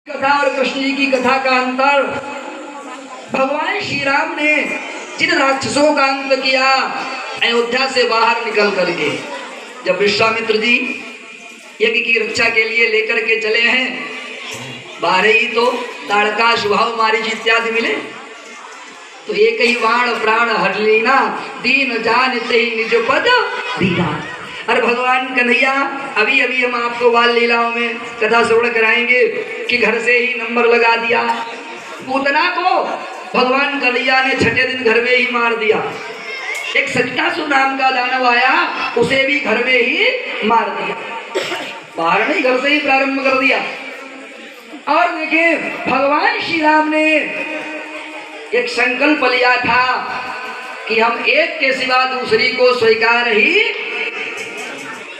कथा और कृष्ण जी की कथा का अंतर। भगवान श्री राम ने जिन राक्षसों का अंत किया अयोध्या से बाहर निकल करके, जब विश्वामित्र जी यज्ञ की रक्षा के लिए लेकर के चले हैं, बाहर ही तो ताड़का शुभाव मारीच इत्यादि मिले, तो एक ही बाण प्राण हर लेना, दीन जानते ही निज पद दीना। और भगवान कन्हैया अभी अभी हम आपको बाल लीलाओं में कथा श्रवण कराएंगे कि घर से ही नंबर लगा दिया, पूतना को भगवान कन्हैया ने छठे दिन घर में ही मार दिया। एक सत्तासुर नाम का दानव आया, उसे भी घर में ही मार दिया, बाहर नहीं घर से ही प्रारंभ कर दिया। और देखिए भगवान श्री राम ने एक संकल्प लिया था कि हम एक के सिवा दूसरी को स्वीकार ही,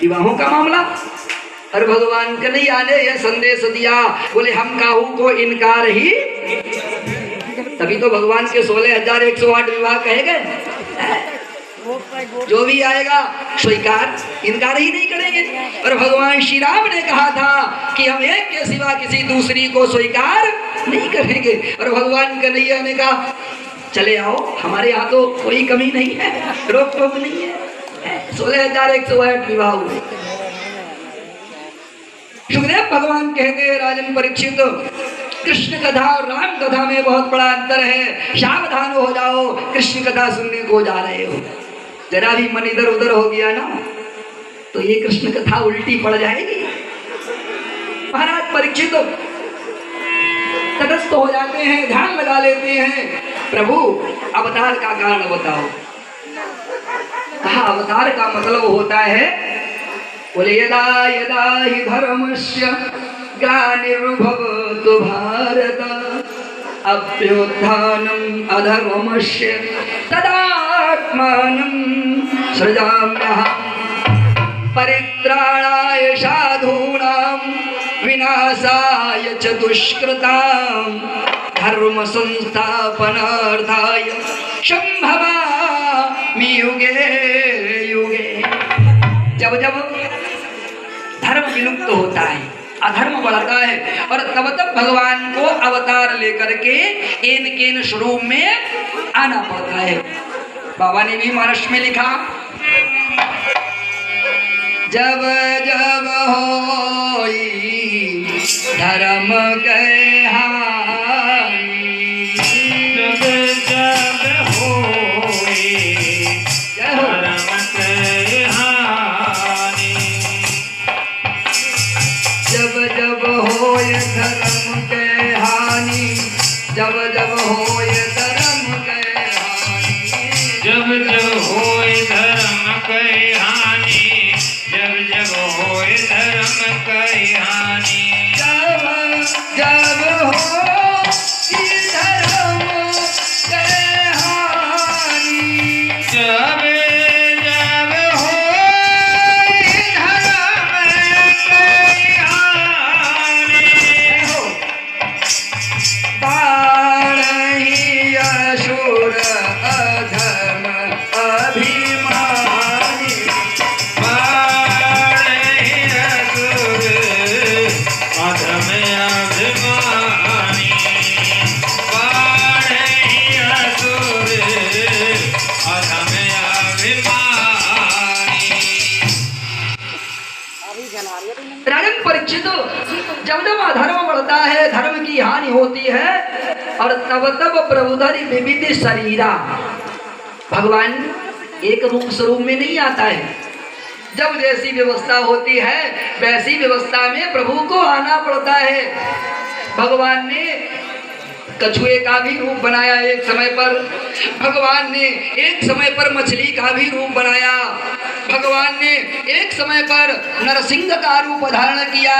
विवाहों का मामला। और भगवान कन्हैया ने यह संदेश दिया, बोले हम काहू को इनकार ही, तभी तो भगवान के 16,108 विवाह कहे गए। जो भी आएगा स्वीकार, इनकार ही नहीं करेंगे। और भगवान श्री राम ने कहा था कि हम एक के सिवा किसी दूसरी को स्वीकार नहीं करेंगे। और भगवान कन्हैया ने कहा चले आओ, हमारे यहाँ तो कोई कमी नहीं है, रोक टोक नहीं है। 16,108 विवाह हुए। सुखदेव भगवान कहते राजन परीक्षित, कृष्ण कथा और राम कथा में बहुत बड़ा अंतर है, सावधान हो जाओ, कृष्ण कथा सुनने को जा रहे हो। जरा भी मन इधर उधर हो गया ना तो ये कृष्ण कथा उल्टी पड़ जाएगी। महाराज परीक्षित तटस्थ हो जाते हैं, ध्यान लगा लेते हैं, प्रभु अवतार का कारण बताओ। कहा अवतार का मतलब होता है, बोले यदा यदा हि धर्मस्य ग्लानिर्भवतु भारत अभ्युत्थानम् अधर्मस्य तदात्मानं सृजाम्यहम् परित्राणाय साधूनां विनाशाय च दुष्कृतां धर्म संस्थापनार्थाय संभवामि युगे युगे। जब जब धर्म विलुप्त होता है, अधर्म बढ़ता है, और तब तब भगवान को अवतार लेकर के एन केन स्वरूप में आना पड़ता है। बाबा ने भी महाराष्ट्र में लिखा, जब जब होई धर्म के हानि, जब जब होई धर्म के हानि, जब जब होय धर्म के हानि, जब जब होय धर्म के हानि, जब जब होय धर्म के हानि, जब जब होय धर्म के हानि, जब जब हो धर्म के हानि, जब जब होय धर्म के हानि, बाणहि असुर अधर्म अभिमानी, बाणहि असुर अधर्म अभिमानी, बाणहि असुर अधर्म अभिमानी। राजन परीक्षित, जब जब अधर्म बढ़ता है, धर्म की हानि होती है, और तब तब प्रभुधरि विविध शरीरा, भगवान एक रूप स्वरूप में नहीं आता है। जब जैसी व्यवस्था होती है वैसी व्यवस्था में प्रभु को आना पड़ता है। भगवान ने कछुए का भी रूप बनाया एक समय पर, भगवान ने एक समय पर मछली का भी रूप बनाया, भगवान ने एक समय पर नरसिंह का रूप धारण किया।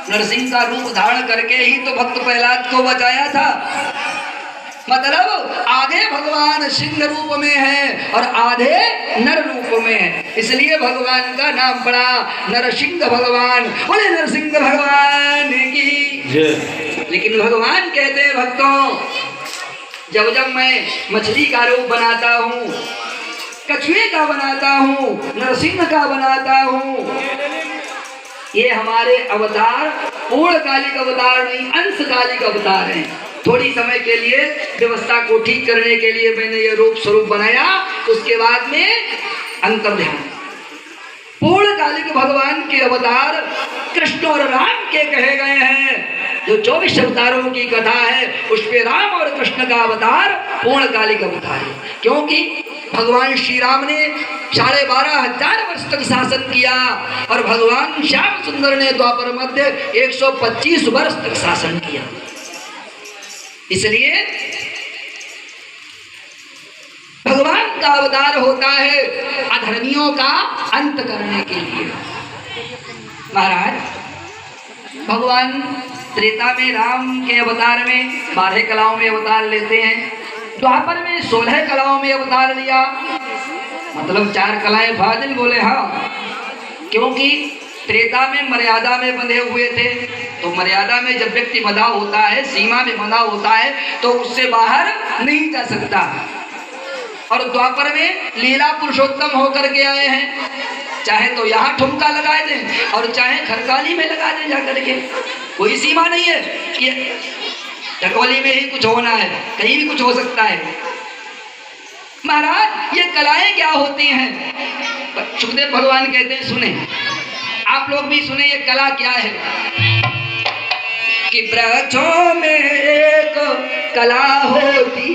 नरसिंह का रूप धारण करके ही तो भक्त प्रहलाद को बचाया था। मतलब आधे भगवान सिंह रूप में है और आधे नर रूप में है, इसलिए भगवान का नाम पड़ा नरसिंह भगवान। बोले नरसिंह भगवान की। लेकिन भगवान कहते हैं भक्तों, जब जब मैं मछली का रूप बनाता हूँ, कछुए का बनाता हूँ, नरसिंह का बनाता हूँ, ये हमारे अवतार पूर्णकालिक अवतार नहीं, अंशकालिक अवतार हैं। थोड़ी समय के लिए व्यवस्था को ठीक करने के लिए मैंने ये रूप स्वरूप बनाया, उसके बाद में अंतर्ध्यान। पूर्णकालिक भगवान के अवतार कृष्ण और राम के कहे गए हैं। जो 24 अवतारों की कथा है उसपे राम और कृष्ण का अवतार पूर्णकालिक अवतार है, क्योंकि भगवान श्री राम ने 12,500 वर्ष तक शासन किया और भगवान श्याम सुंदर ने द्वापर मध्य 125 वर्ष तक शासन किया। इसलिए भगवान का अवतार होता है अधर्मियों का अंत करने के लिए। महाराज भगवान त्रेता में राम के अवतार में 12 कलाओं में अवतार लेते हैं, द्वापर में 16 कलाओं में अवतार लिया, मतलब 4 कलाएं फाजिल बोले। हाँ, क्योंकि त्रेता में मर्यादा में बंधे हुए थे, तो मर्यादा में जब व्यक्ति बंधा होता है, सीमा में बंधा होता है, तो उससे बाहर नहीं जा सकता। और द्वापर में लीला पुरुषोत्तम होकर के आए हैं, चाहे तो यहाँ ठुमका लगा दें और चाहे खरकाली में लगा दें जाकर के, कोई सीमा नहीं है कि ढकोली में ही कुछ होना है, कहीं भी कुछ हो सकता है। महाराज ये कलाएं क्या होती हैं? सुखदेव भगवान कहते हैं, सुने आप लोग भी सुने, ये कला क्या है कि वृक्षों में एक कला होती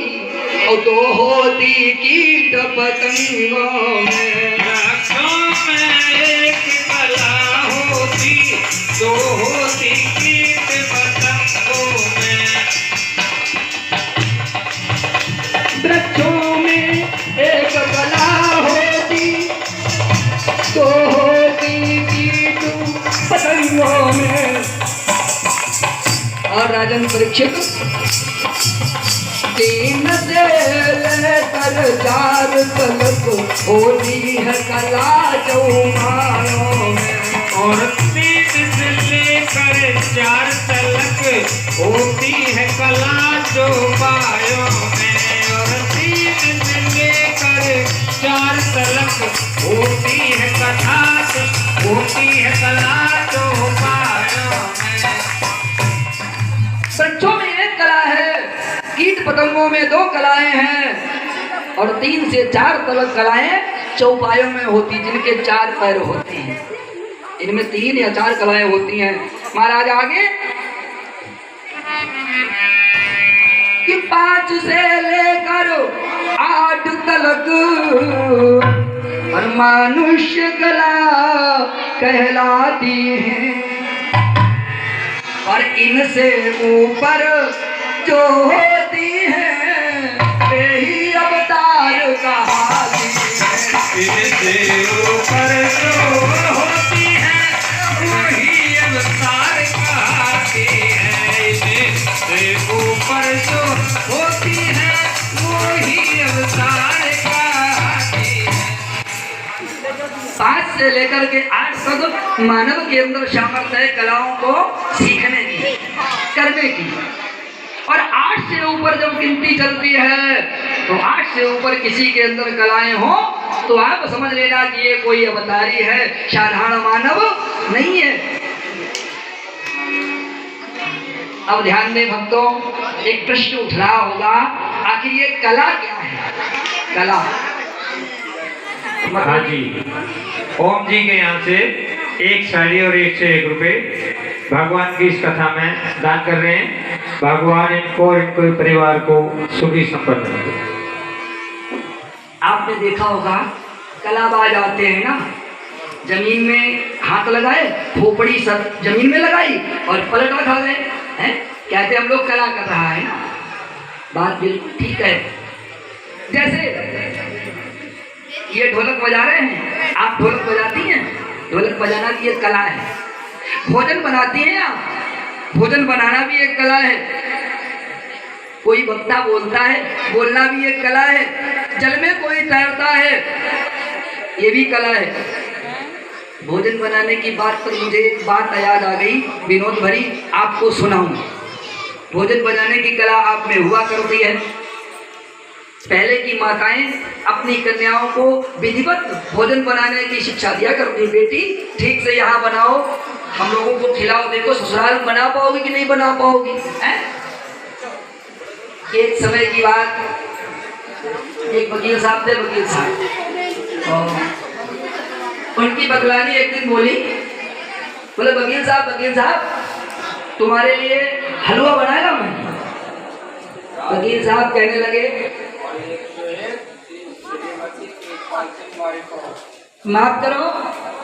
और 2 होती कीट पतंगों में। वृक्षों में एक कला होती, 2 होती कीट पतंगों में। वृक्षों में एक कला होती, 2 होती कीट पतंगों में। और राजन परीक्षित 3 से लेकर 4 तक होती है कला चौपायों में। और 3 से लेकर 4 तक होती है कला चौपायों में। और 3 से लेकर 4 तक होती है कथा, होती है कला चौपायों में। वृक्षों में एक कला है, कीट पतंगों में 2 कलाएं हैं, और 3 से 4 तक कलाएं चौपायों में होती, जिनके 4 पैर होते हैं। इनमें 3 या 4 कलाएं होती हैं। महाराज आगे कि 5 से लेकर 8 तक और मनुष्य कला कहलाती है, और इनसे ऊपर जो होती है यही अवतार कहाती है। इनसे ऊपर जो होती है वही अवतार कहाती है। इनसे ऊपर जो होती है वही अवतार कहाती है। 5 से लेकर के 8 तक मानव के अंदर सामर्थ्य है कलाओं को सीखने की, करने की। और 8 से ऊपर जब गिनती चलती है तो 8 से ऊपर किसी के अंदर कलाएं हो तो आप समझ लेना कि ये कोई अवतारी है, साधारण मानव नहीं है। अब ध्यान दें भक्तों, एक प्रश्न उठ रहा होगा, आखिर ये कला क्या है? कला हाँ जी, ओम जी के यहाँ से 1 साड़ी और 1 से 1 रुपए भगवान की इस कथा में दान कर रहे हैं। भगवान इनको और इनको परिवार को सुखी संपन्न रखे। आपने देखा होगा कलाबाज आते हैं ना, जमीन में हाथ लगाए, खोपड़ी सब जमीन में लगाई और पलटा खा गए हैं, कहते हम लोग कला कर रहा है ना। बात बिल्कुल ठीक है। जैसे ये ढोलक बजा रहे हैं, आप ढोलक बजाती हैं, ढोलक बजाना भी एक कला है। भोजन बनाती हैं आप, भोजन बनाना भी एक कला है। कोई वक्ता बोलता है, बोलना भी एक कला है। जल में कोई तैरता है, ये भी कला है। भोजन बनाने की बात पर मुझे एक बात याद आ गई, विनोद भरी, आपको सुनाऊं। भोजन बनाने की कला आप में हुआ करती है। पहले की माताएं अपनी कन्याओं को विधिवत भोजन बनाने की शिक्षा दिया करती, बेटी ठीक से यहाँ बनाओ, हम लोगों को खिलाओ, देखो ससुराल में बना पाओगी कि नहीं बना पाओगी, हैं? एक समय की बात, एक वकील साहब थे, वकील साहब, और उनकी बगलानी एक दिन बोली, बोले वकील साहब तुम्हारे लिए हलवा बनाएगा मैं? वकील साहब कहने लगे माफ करो,